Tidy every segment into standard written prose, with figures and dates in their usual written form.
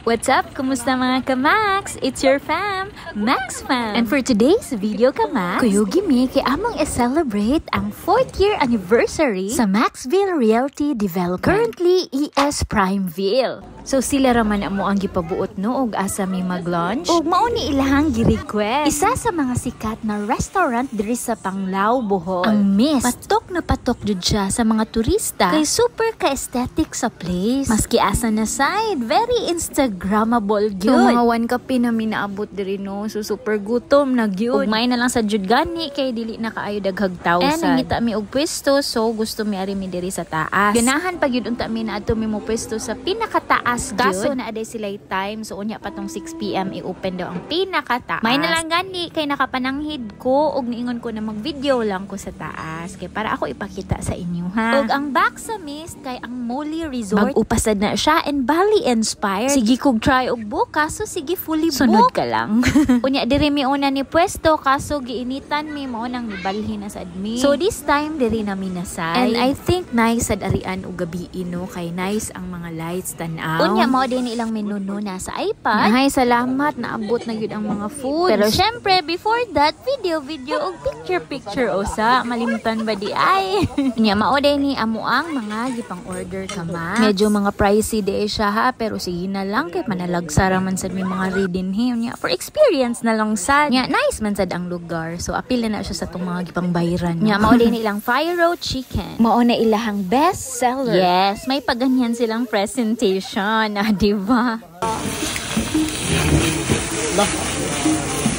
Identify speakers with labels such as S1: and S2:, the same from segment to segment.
S1: What's up? Kumusta mga ka-Max? It's your fam, Max Fam. And for today's video ka-Max, kuyo gimi kay among i-celebrate ang 4th year anniversary sa Maxville Realty Development. Currently, ES Primeville. So sila raman amo ang gipabuot no og asa mi mag-lunch. Ug mao ni ilahang gi-request. Isa sa mga sikat na restaurant diri sa Panglao, Bohol. Ang Mist. Patok jud siya sa mga turista. Kay super ka-aesthetic sa place. Maski asa na side, very Instagrammable gyud. So mga 1 kape na minaabot diri no. So super gutom na gyud. Ug may na lang sa jud gani kay dili na kaayo daghag tawsan. And nangita mi og pwesto so gusto mi ari mi diri sa taas. Ganahan pa gyud unta mi na adto mi mo pwesto sa pinakataas. Kaso na aday sila time so unya pa tong 6 PM i-open daw ang pinakataas. May na lang gani kay nakapananghid ko og niingon ko na mag-video lang ko sa taas kay para ako ipakita sa inyo ha. Og ang back sa Mist kay ang Molly Resort. Mag-upasad na siya and Bali inspired. Sige kog try og book kaso sige fully book. Sunod ka lang. Unya diri mi una ni pwesto kaso giinitan mi mo nang nibalhin na sa admin. So this time diri na mi nasay. And I think nice sad arian og gabi no kay nice ang mga lights tan-aw. Unya mo din ilang menu na sa iPad. Ay, salamat naabot na gyud ang mga food. Pero syempre before that video og picture usa malimutan ba di ay. Unya mao din ni amo ang mga gipang order ka ma. Medyo mga pricey di siya ha pero sige na lang kay manalagsara man sad may mga reading he. Unya for experience na lang sad. Unya nice man sad ang lugar. So apil na siya sa tong mga gipang bayaran. Unya mao din ilang fire road chicken. Mao na ilahang best seller. Yes, may paganyan silang presentation. Diba?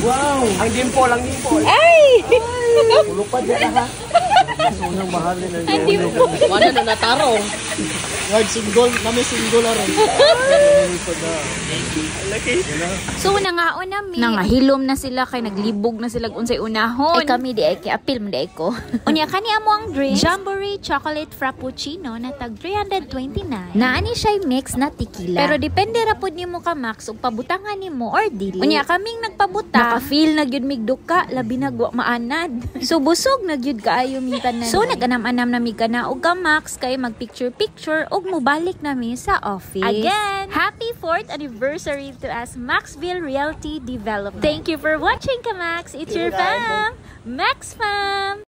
S2: Wow! Ang dimple, ang dimple.
S1: Ay!
S2: Tulog pa dyan ha. Unang mahal nila yun.
S3: Wala na natarong. Wag single, kami single na rin.
S1: So nangaon na mi. Nangahilom na sila kay naglibog na sila unsay unahon. Kami di ay kay apil mo di ay ko. Unya kani amo ang drink. Jamboree chocolate frappuccino na tag 329. Naani siya mix na tequila. Pero depende ra pud nimo ka Max ug pabutangan nimo or dili. Unya kaming nagpabuta. Naka-feel na gyud mig duka labi na wa maanad. So busog na gyud kaayo mi tanan. So naganam-anam na mi kana og ka Max kay mag picture ug mubalik nami sa office. Again, happy 4th anniversary to us Maxville Realty Development. Thank you for watching ka Max. It's your fam, Max Fam.